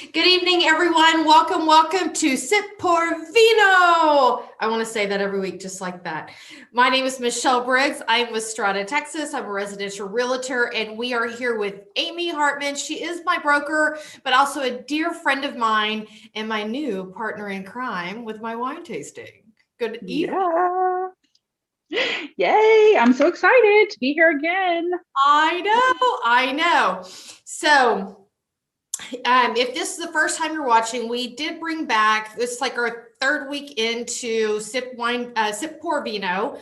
Good evening, everyone. Welcome to Sip Pour Vino. I want to say that every week, just like that. My name is Michelle Briggs. I'm with Strada, Texas. I'm a residential realtor, and we are here with Amy Hartmann. She is my broker, but also a dear friend of mine and my new partner in crime with my wine tasting. Good evening. Yeah. Yay. I'm so excited to be here again. I know. So, if this is the first time you're watching, we did bring back, it's like our third week into Sip Pour Vino,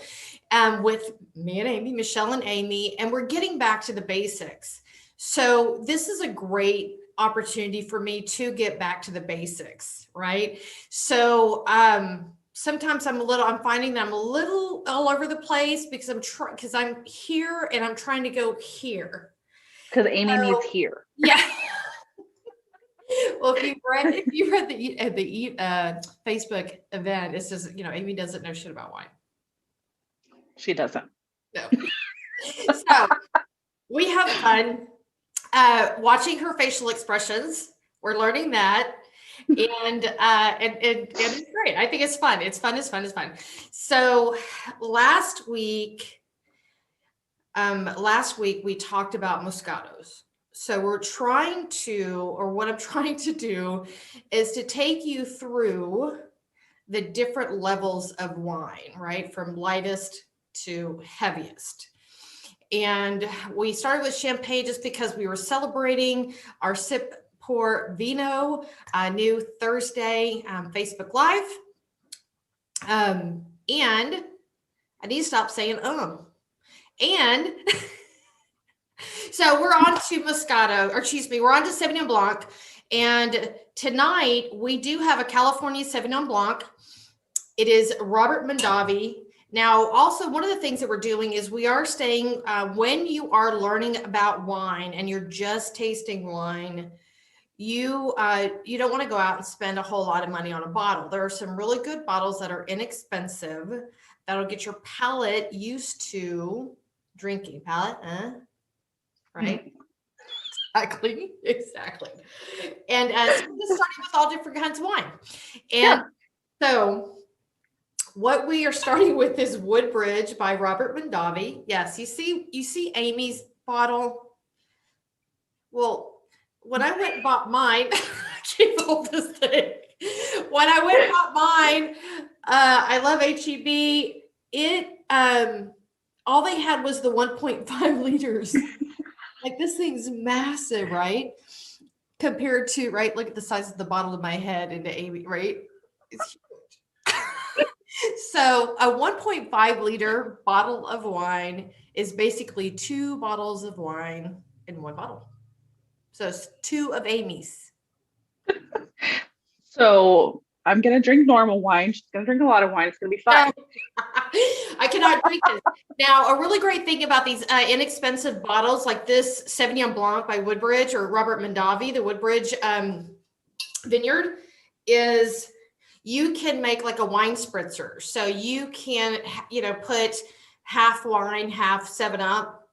with me and Amy, Michelle and Amy, and we're getting back to the basics. So this is a great opportunity for me to get back to the basics, right? So sometimes I'm finding that I'm a little all over the place because I'm here and I'm trying to go here. Because Amy needs here. Yeah. Well, if you read the Facebook event, it says, Amy doesn't know shit about wine. She doesn't. No. So we have fun watching her facial expressions. We're learning that. And it's great. I think it's fun. It's fun. So last week we talked about Moscatos. So what I'm trying to do is to take you through the different levels of wine, right? From lightest to heaviest. And we started with champagne just because we were celebrating our Sip Pour Vino, new Thursday Facebook Live. And I need to stop saying, and so we're on to Moscato, we're on to Savion Blanc. And tonight we do have a California Savion Blanc. It is Robert Mondavi. Now, also one of the things that we're doing is we are staying, when you are learning about wine and you're just tasting wine, you don't want to go out and spend a whole lot of money on a bottle. There are some really good bottles that are inexpensive that'll get your palate used to drinking. Palate, right? Exactly. And so we're just starting with all different kinds of wine. And so what we are starting with is Woodbridge by Robert Mondavi. Yes, you see Amy's bottle. Well, when I went and bought mine, I can't hold this thing. When I went and bought mine, I love HEB. It all they had was the 1.5 liters. Like, this thing's massive, right? Compared to, right, look at the size of the bottle of my head into Amy, right? It's huge. So a 1.5 liter bottle of wine is basically 2 bottles of wine in one bottle. So it's 2 of Amy's. So I'm going to drink normal wine. She's going to drink a lot of wine. It's going to be fun. I cannot drink this. Now, a really great thing about these inexpensive bottles like this Sauvignon Blanc by Woodbridge or Robert Mondavi, the Woodbridge vineyard, is you can make like a wine spritzer. So you can, put half wine, half 7-Up,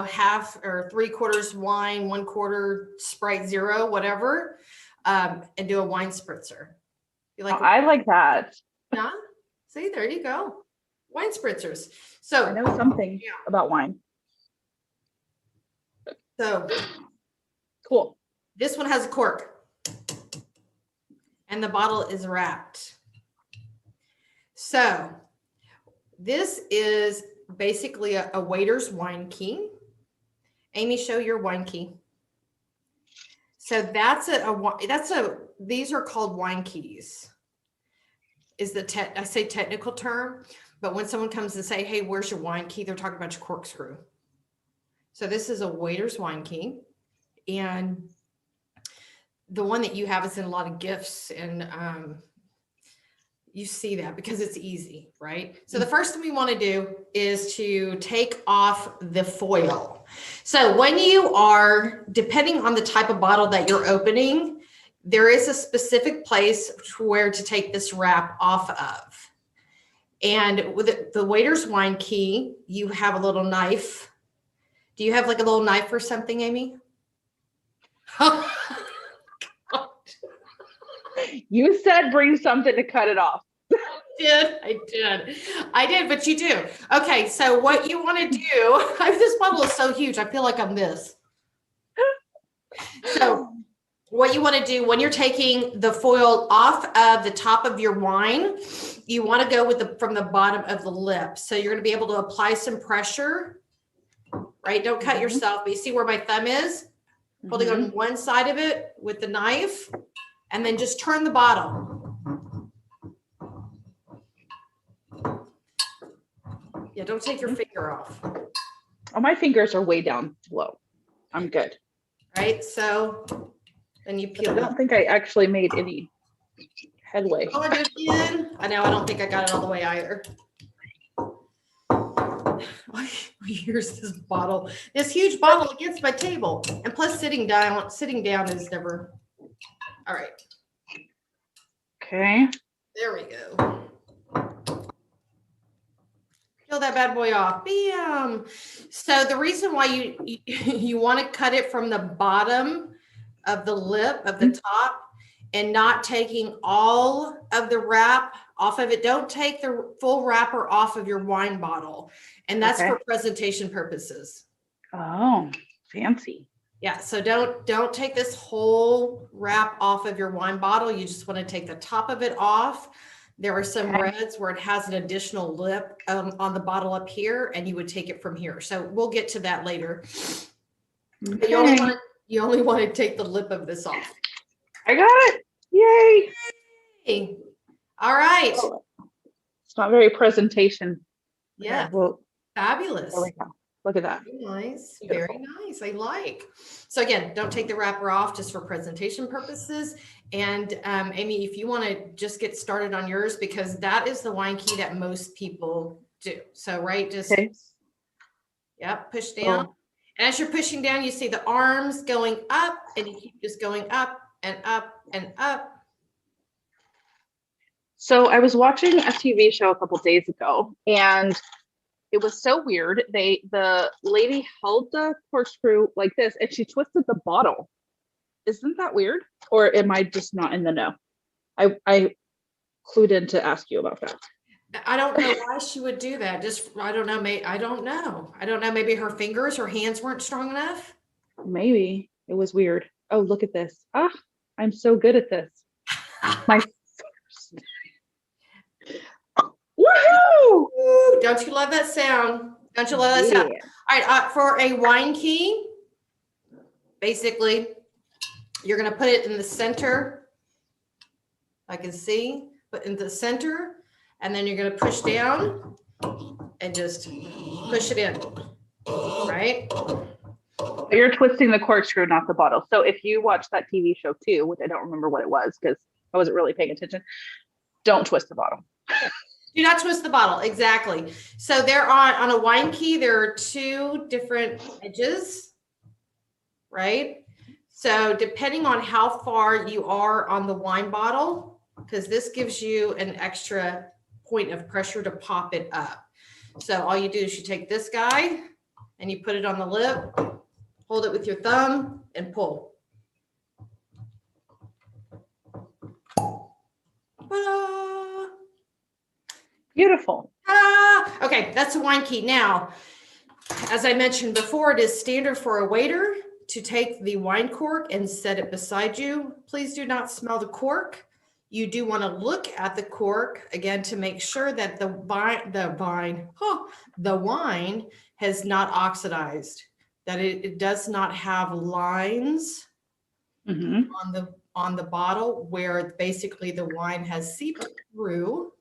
half or 3/4 wine, 1/4 Sprite Zero, whatever, and do a wine spritzer. You like? I like that. Yeah. See, there you go. Wine spritzers. So I know something about wine. So cool. This one has a cork and the bottle is wrapped. So this is basically a waiter's wine key. Amy, show your wine key. So these are called wine keys. Is I say technical term, but when someone comes and say, hey, where's your wine key? They're talking about your corkscrew. So this is a waiter's wine key. And the one that you have is in a lot of gifts, and you see that because it's easy, right? So the first thing we want to do is to take off the foil. So when you are, depending on the type of bottle that you're opening, there is a specific place where to take this wrap off of. And with the waiter's wine key, you have a little knife. Do you have like a little knife or something, Amy? You said bring something to cut it off. I did, but you do. Okay, so what you want to do, this bottle is so huge, I feel like I'm this. So what you want to do when you're taking the foil off of the top of your wine, you want to go with from the bottom of the lip. So you're going to be able to apply some pressure, right? Don't cut yourself, but you see where my thumb is? Holding on one side of it with the knife, and then just turn the bottle. Yeah, don't take your finger off. Oh, my fingers are way down low. I'm good. Right, so then you peel. I don't think I actually made any headway. Oh, I did again. I know, I don't think I got it all the way either. Here's this bottle, this huge bottle against my table, and plus sitting down is never. All right. Okay. There we go. Peel that bad boy off. Bam. So the reason why you want to cut it from the bottom of the lip of the top and not taking all of the wrap off of it. Don't take the full wrapper off of your wine bottle. And that's for presentation purposes. Oh, fancy. Yeah, so don't take this whole wrap off of your wine bottle. You just want to take the top of it off. There are some reds where it has an additional lip on the bottle up here, and you would take it from here. So we'll get to that later. Okay. You only want to take the lip of this off. I got it. Yay. Hey. All right. Oh, it's not very presentation. Yeah. Okay, well, fabulous. There we go. Look at that. Very nice. Beautiful. Very nice. I like. So again, don't take the wrapper off just for presentation purposes. And Amy, if you want to just get started on yours, because that is the wine key that most people do. So just push down. Oh. And as you're pushing down, you see the arms going up, and you keep just going up and up and up. So I was watching a TV show a couple days ago, and it was so weird. The lady held the corkscrew like this, and she twisted the bottle. Isn't that weird? Or am I just not in the know? I clued in to ask you about that. I don't know why she would do that. I don't know. I don't know. Maybe her hands weren't strong enough. Maybe it was weird. Oh, look at this. I'm so good at this. My woohoo! Ooh, don't you love that sound? Don't you love that sound? All right, for a wine key, basically, you're going to put it in the center. I can see, but in the center, and then you're going to push down and just push it in, right? You're twisting the corkscrew, not the bottle. So if you watch that TV show too, which I don't remember what it was because I wasn't really paying attention, don't twist the bottle. Do not twist the bottle. Exactly. So there on a wine key, there are two different edges, right? So depending on how far you are on the wine bottle, because this gives you an extra point of pressure to pop it up. So all you do is you take this guy and you put it on the lip, hold it with your thumb and pull. Ta-da! Beautiful. Okay, that's a wine key. Now, as I mentioned before, it is standard for a waiter to take the wine cork and set it beside you. Please do not smell the cork. You do want to look at the cork again to make sure that the wine has not oxidized, that it does not have lines on the bottle where basically the wine has seeped through.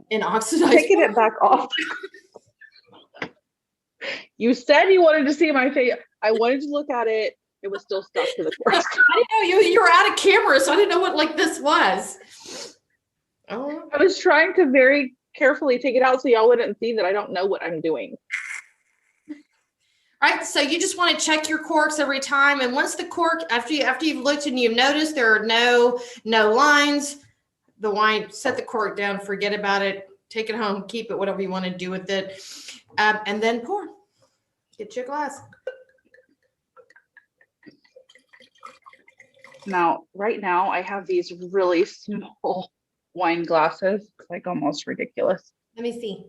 And oxidized. Taking it back off. You said you wanted to see my face. I wanted to look at it. It was still stuck to the cork. I didn't know you were out of camera, so I didn't know what this was. Oh. I was trying to very carefully take it out so y'all wouldn't see that I don't know what I'm doing. All right, so you just want to check your corks every time, and once the cork, after you've looked and you've noticed there are no lines, the wine, set the cork down, forget about it, take it home, keep it, whatever you want to do with it, and then pour. Get your glass. Now, right now, I have these really small wine glasses. It's like almost ridiculous. Let me see.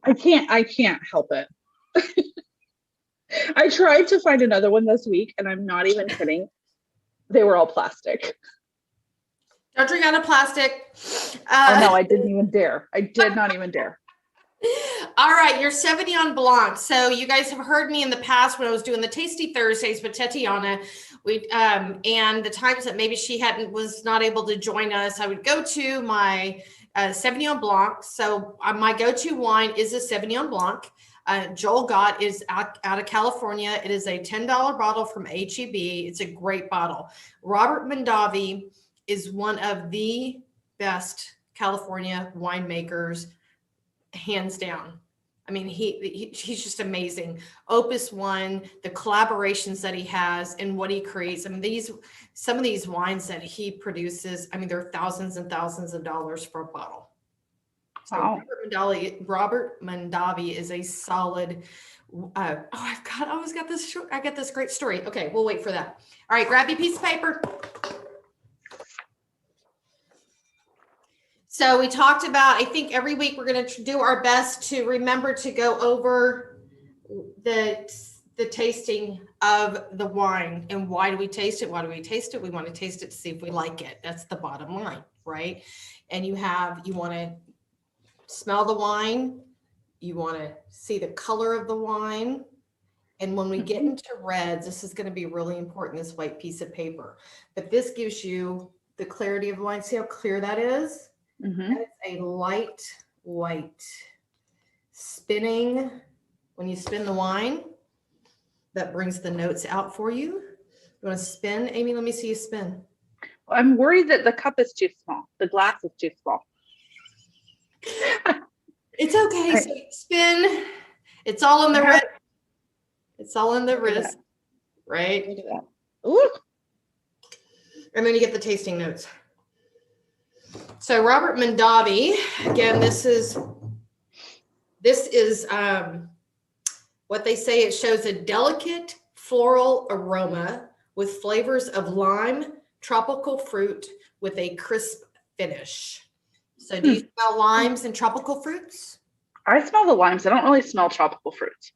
I can't help it. I tried to find another one this week, and I'm not even kidding. They were all plastic. Don't drink out of plastic. Oh no, I didn't even dare. I did not even dare. All right, your Savion Blanc. So you guys have heard me in the past when I was doing the Tasty Thursdays with Tatiana. And the times that maybe she was not able to join us, I would go to my Savion Blanc. So my go-to wine is a Savion Blanc. Joel Gott is out of California. It is a $10 bottle from H-E-B. It's a great bottle. Robert Mondavi is one of the best California winemakers, hands down. I mean, he's just amazing. Opus One, the collaborations that he has and what he creates. I mean, some of these wines that he produces, I mean, they're thousands and thousands of dollars for a bottle. So Wow. Robert Mondavi is a solid. I got this great story. Okay, we'll wait for that. All right, grab your piece of paper. So we talked about, I think every week we're going to do our best to remember to go over the tasting of the wine and why do we taste it? Why do we taste it? We want to taste it to see if we like it. That's the bottom line, right? And you want to smell the wine. You want to see the color of the wine. And when we get into reds, this is going to be really important, this white piece of paper. But this gives you the clarity of the wine. See how clear that is? Mm-hmm. It's a light white. Spinning, when you spin the wine, that brings the notes out for you. You want to spin? Amy, let me see you spin. I'm worried that the cup is too small. The glass is too small. It's okay. So you spin. It's all in the wrist. It's all in the wrist, right? Look at that. Ooh. And then you get the tasting notes. So Robert Mondavi, again, this is what they say. It shows a delicate floral aroma with flavors of lime, tropical fruit with a crisp finish. So do you smell limes and tropical fruits? I smell the limes. I don't really smell tropical fruits.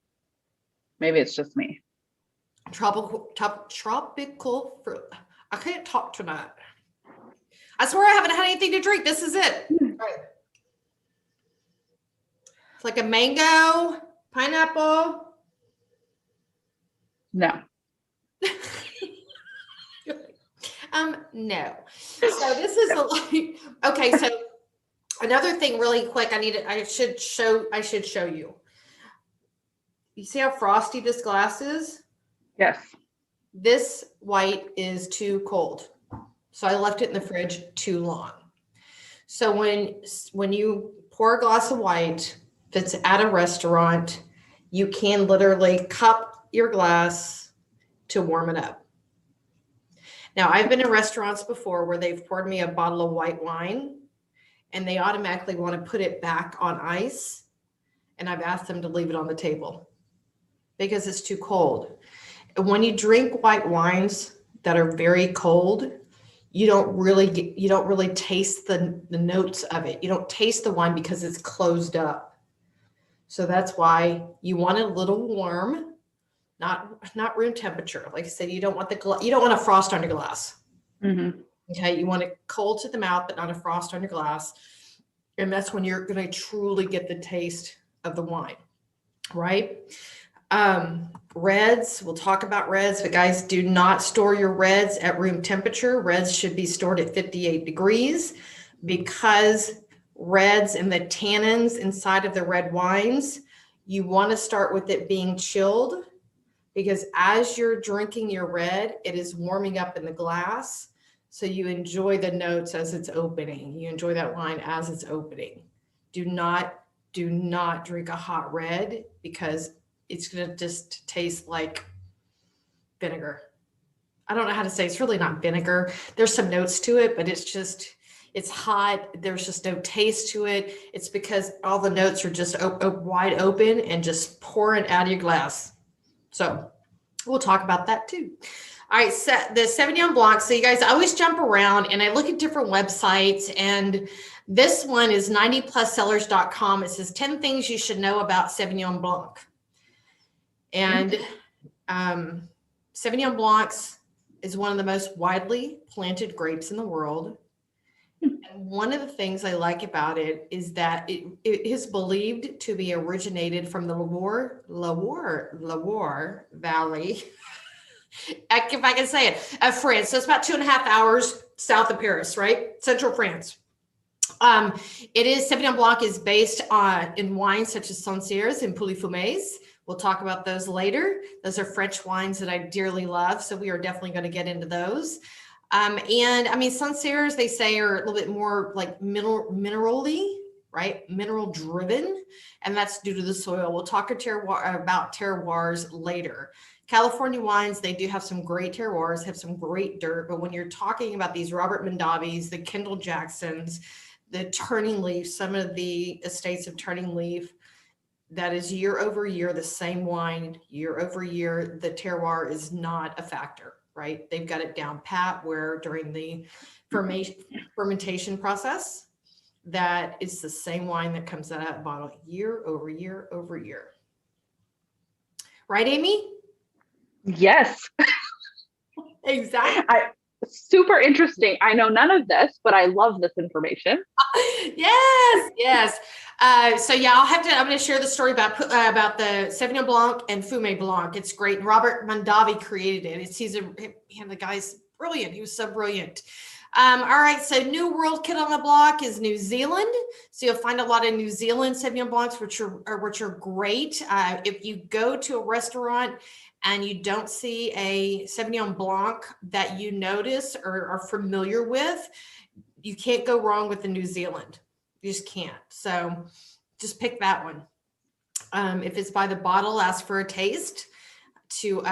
Maybe it's just me. Tropical fruit. I can't talk tonight. I swear I haven't had anything to drink. This is it. Right. It's like a mango, pineapple. No. No. So this is okay. So another thing really quick, I should show you. You see how frosty this glass is? Yes. This white is too cold. So I left it in the fridge too long. So when you pour a glass of white, if it's at a restaurant, you can literally cup your glass to warm it up. Now, I've been in restaurants before where they've poured me a bottle of white wine and they automatically want to put it back on ice. And I've asked them to leave it on the table because it's too cold. And when you drink white wines that are very cold, you don't really taste the notes of it. You don't taste the wine because it's closed up. So that's why you want it a little warm, not room temperature. Like I said, you don't want a frost on your glass. Mm-hmm. Okay, you want it cold to the mouth, but not a frost on your glass. And that's when you're going to truly get the taste of the wine, right? Reds, we'll talk about reds, but guys, do not store your reds at room temperature. Reds should be stored at 58 degrees because reds and the tannins inside of the red wines, you want to start with it being chilled because as you're drinking your red, it is warming up in the glass. So you enjoy the notes as it's opening. You enjoy that wine as it's opening. Do not drink a hot red because it's going to just taste like vinegar. I don't know how to say. It's really not vinegar. There's some notes to it, but it's hot. There's just no taste to it. It's because all the notes are just wide open and just pouring out of your glass. So we'll talk about that too. All right, so the Sauvignon Blanc. So you guys, I always jump around and I look at different websites, and this one is 90plussellers.com. It says 10 things you should know about Sauvignon Blanc. And Sauvignon Blancs is one of the most widely planted grapes in the world. And one of the things I like about it is that it is believed to be originated from the Loire Valley, if I can say it, of France. So it's about 2.5 hours south of Paris, right? Central France. Sauvignon Blanc is based in wines such as Sancerres and Pouilly-Fumés. We'll talk about those later. Those are French wines that I dearly love. So we are definitely going to get into those. And I mean, Sancerres, they say, are a little bit more like minerally, right? Mineral driven. And that's due to the soil. We'll talk about terroirs later. California wines, they do have some great terroirs, have some great dirt. But when you're talking about these Robert Mondavis, the Kendall Jacksons, the Turning Leaf, some of the estates of Turning Leaf, that is year over year, the same wine, year over year, the terroir is not a factor, right? They've got it down pat, where during the fermentation process, that is the same wine that comes out of that bottle year over year over year. Right, Amy? Yes. Exactly. Super interesting. I know none of this, but I love this information. Yes. So yeah, I'm going to share the story about the Sauvignon Blanc and Fumé Blanc. It's great. Robert Mondavi created it. The guy's brilliant. He was so brilliant. All right. So new world kid on the block is New Zealand. So you'll find a lot of New Zealand Sauvignon Blancs, which are great. If you go to a restaurant and you don't see a Sauvignon Blanc that you notice or are familiar with, you can't go wrong with the New Zealand. You just can't. So just pick that one. If it's by the bottle, ask for a taste to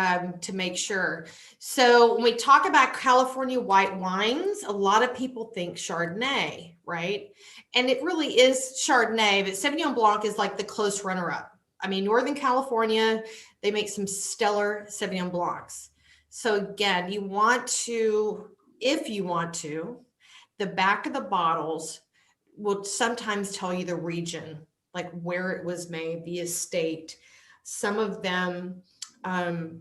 make sure. So when we talk about California white wines, a lot of people think Chardonnay, right? And it really is Chardonnay, but Sauvignon Blanc is like the close runner-up. I mean, Northern California, they make some stellar Sauvignon Blancs. So again, if you want to, the back of the bottles will sometimes tell you the region, like where it was made, the estate. Some of them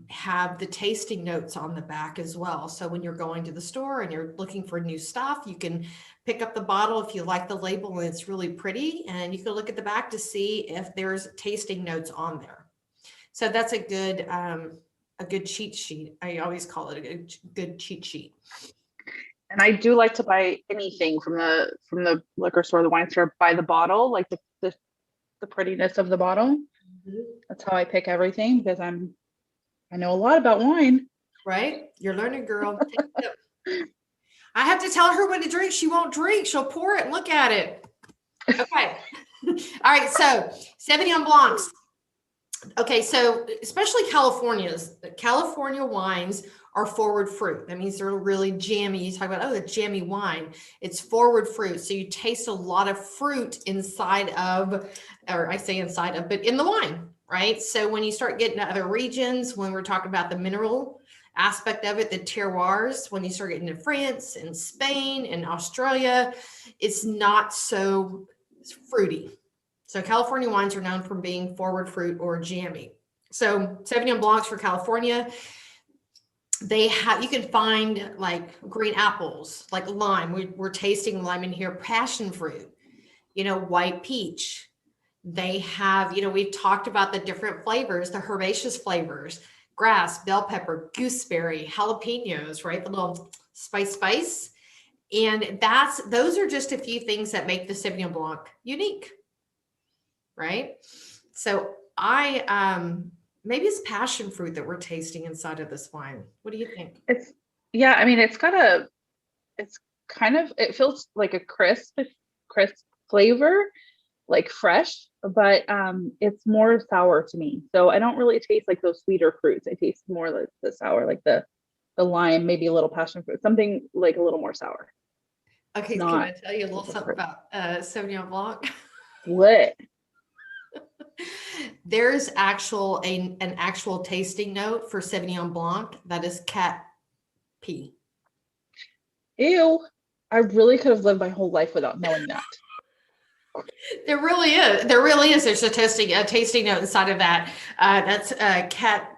have the tasting notes on the back as well. So when you're going to the store and you're looking for new stuff, you can pick up the bottle if you like the label and it's really pretty, and you can look at the back to see if there's tasting notes on there. So that's a good cheat sheet. I always call it a good cheat sheet. And I do like to buy anything from the liquor store, the wine store, by the bottle, like the prettiness of the bottle. Mm-hmm. That's how I pick everything, because I know a lot about wine. Right? You're learning, girl. I have to tell her what to drink. She won't drink. She'll pour it and look at it. Okay. All right. So Sauvignon Blancs. Okay. So especially California wines are forward fruit. That means they're really jammy. You talk about, the jammy wine. It's forward fruit. So you taste a lot of fruit inside of, or I say inside of, but in the wine, right? So when you start getting to other regions, when we're talking about the mineral aspect of it, the terroirs, when you start getting to France and Spain and Australia, it's not so fruity. So California wines are known for being forward fruit or jammy. So Sauvignon Blancs for California, you can find like green apples, like lime. We're tasting lime in here, passion fruit, white peach. They have, we've talked about the different flavors, the herbaceous flavors, grass, bell pepper, gooseberry, jalapenos, right? The little spice. And those are just a few things that make the Sauvignon Blanc unique, right? So maybe it's passion fruit that we're tasting inside of this wine. What do you think? It feels like a crisp flavor, like fresh, but it's more sour to me. So I don't really taste like those sweeter fruits. I taste more like the sour, like the lime, maybe a little passion fruit, something like a little more sour. Okay, can I tell you a little something about Sauvignon Blanc? What? There's an actual tasting note for Sauvignon Blanc that is cat pee. Ew. I really could have lived my whole life without knowing that. There really is. There really is. There's a tasting note inside of that. That's cat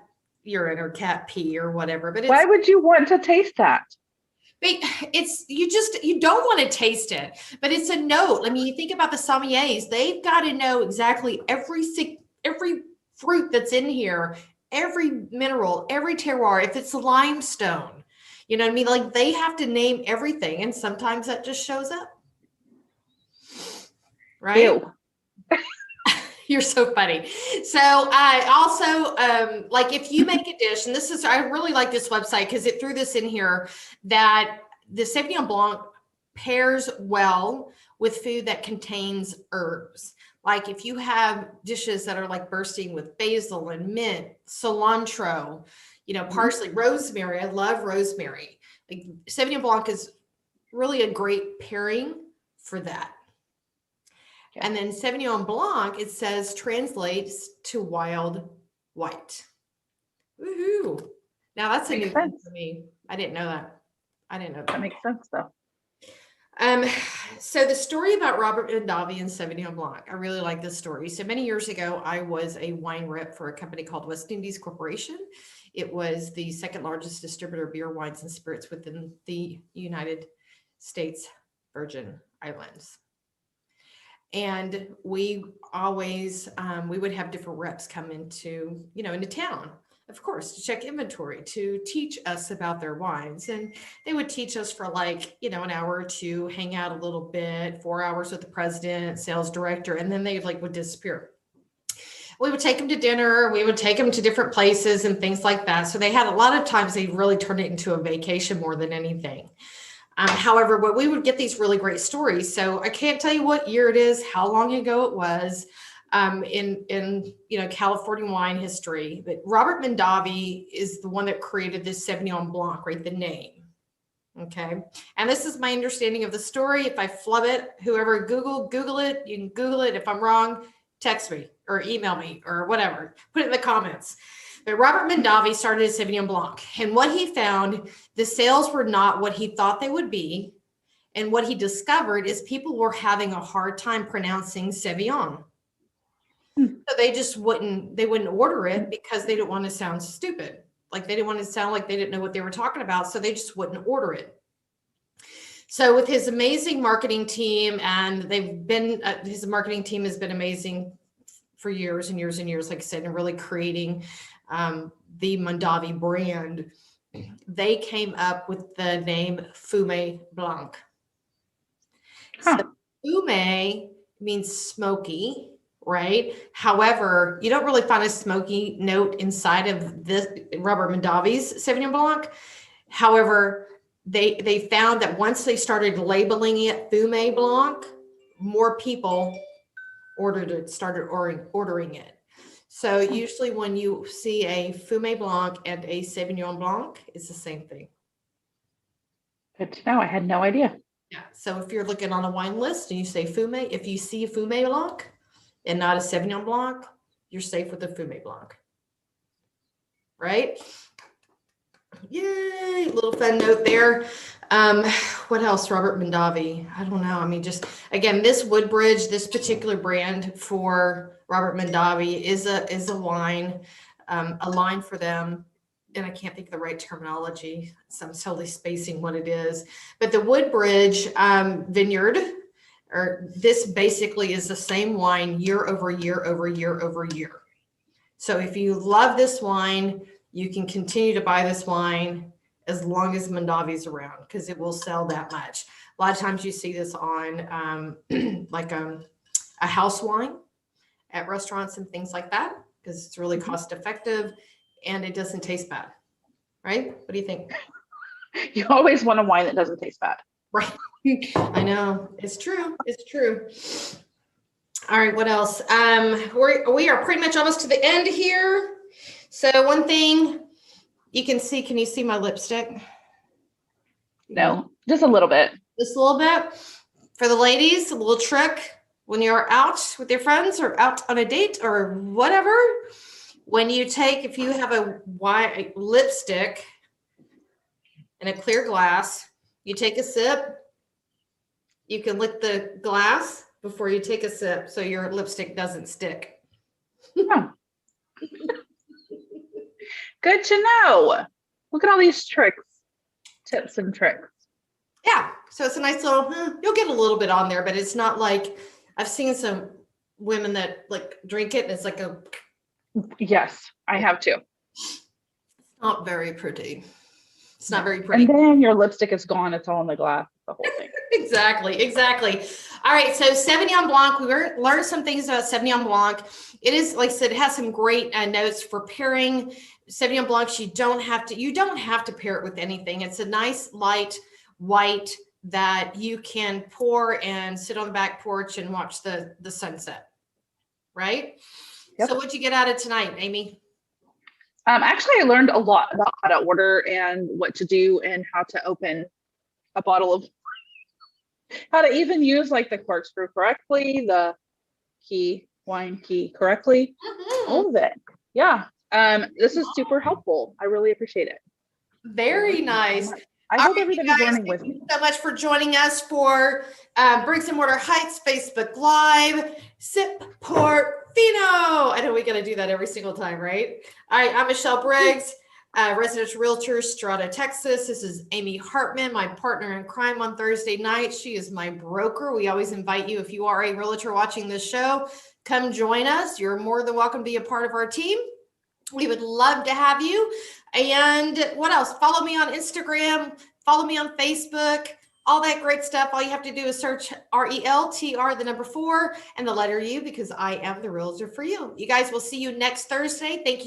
urine or cat pee or whatever. But Why would you want to taste that? You don't want to taste it, but it's a note. I mean, you think about the sommeliers; they've got to know exactly every fruit that's in here, every mineral, every terroir. If it's limestone, you know what I mean? Like they have to name everything, and sometimes that just shows up. Right? Ew. You're so funny. So I also like if you make a dish, and I really like this website because it threw this in here that the Sauvignon Blanc pairs well with food that contains herbs. Like if you have dishes that are like bursting with basil and mint, cilantro, parsley, rosemary. I love rosemary. Like Sauvignon Blanc is really a great pairing for that. And then Sauvignon Blanc, it says, translates to wild white. Woohoo. Now that's a new thing for me. I didn't know that. That makes sense though. So the story about Robert Mondavi and Sauvignon Blanc, I really like this story. So many years ago, I was a wine rep for a company called West Indies Corporation. It was the second largest distributor of beer, wines, and spirits within the United States Virgin Islands. And we always, we would have different reps come into town, of course, to check inventory, to teach us about their wines. And they would teach us for an hour or two, hang out a little bit, 4 hours with the president, sales director, and then they would disappear. We would take them to dinner. We would take them to different places and things like that. So they had a lot of times they really turned it into a vacation more than anything. However, we would get these really great stories. So I can't tell you what year it is, how long ago it was in California wine history. But Robert Mondavi is the one that created this Sauvignon Blanc, right? The name. Okay. And this is my understanding of the story. If I flub it, whoever Google it, you can Google it. If I'm wrong, text me or email me or whatever. Put it in the comments. But Robert Mondavi started Sauvignon Blanc, and what he found, the sales were not what he thought they would be. And what he discovered is people were having a hard time pronouncing Savion. So they just wouldn't order it because they didn't want to sound stupid. Like they didn't want to sound like they didn't know what they were talking about. So they just wouldn't order it. So with his amazing marketing team, and his marketing team has been amazing for years and years and years, like I said, and really creating the Mondavi brand, they came up with the name Fumé Blanc. So Fumé means smoky, right? However, you don't really find a smoky note inside of this Robert Mondavi's Sauvignon Blanc. However, they found that once they started labeling it Fumé Blanc, more people started ordering it. So usually when you see a Fumé Blanc and a Sauvignon Blanc, it's the same thing. Good to know. I had no idea. Yeah. So if you're looking on a wine list and you say Fumé, if you see a Fumé Blanc and not a Sauvignon Blanc, you're safe with a Fumé Blanc. Right? Yay, little fun note there. What else? Robert Mondavi. I don't know. I mean, just again, this Woodbridge, this particular brand for Robert Mondavi is a wine, a line for them. And I can't think of the right terminology, so I'm totally spacing what it is. But the Woodbridge vineyard, or this basically is the same wine year over year over year over year. So if you love this wine, you can continue to buy this wine as long as Mondavi's around, because it will sell that much. A lot of times you see this on like a house wine at restaurants and things like that, because it's really cost effective and it doesn't taste bad. Right? What do you think? You always want a wine that doesn't taste bad. Right. I know. It's true. It's true. All right. What else? We are pretty much almost to the end here. So one thing you can see, can you see my lipstick? No, just a little bit. Just a little bit. For the ladies, a little trick. when you're out with your friends or out on a date or whatever, when you take, if you have a white lipstick in a clear glass, you take a sip, you can lick the glass before you take a sip so your lipstick doesn't stick. Oh. Good to know. Look at all these tricks, tips and tricks. Yeah. So it's a nice little, you'll get a little bit on there, but it's not like, I've seen some women that like drink it and it's like a. Yes, I have too. Not very pretty. It's not very pretty. And then your lipstick is gone. It's all in the glass, the whole thing. Exactly. All right. So Savion Blanc, we learned some things about Savion Blanc. It is, like I said, it has some great notes for pairing. Savion Blanc, you don't have to pair it with anything. It's a nice light white that you can pour and sit on the back porch and watch the sunset. Right? Yep. So what'd you get out of tonight, Amy? Actually, I learned a lot about how to order and what to do and how to open a bottle of, how to even use like the corkscrew correctly, the wine key correctly, all of it. Yeah. This is super helpful. I really appreciate it. Very nice. I hope everybody's learning with me. Thank you so much for joining us for Briggs and Mortar Heights Facebook Live. Sip, pour, Vino. I know we got to do that every single time, right? All right, I'm Michelle Briggs, residential realtor, Strada, Texas. This is Amy Hartmann, my partner in crime on Thursday night. She is my broker. We always invite you, if you are a realtor watching this show, come join us. You're more than welcome to be a part of our team. We would love to have you. And what else? Follow me on Instagram, follow me on Facebook, all that great stuff. All you have to do is search RELTR, the number 4, and the letter U, because I am the realtor for you. You guys, will see you next Thursday. Thank you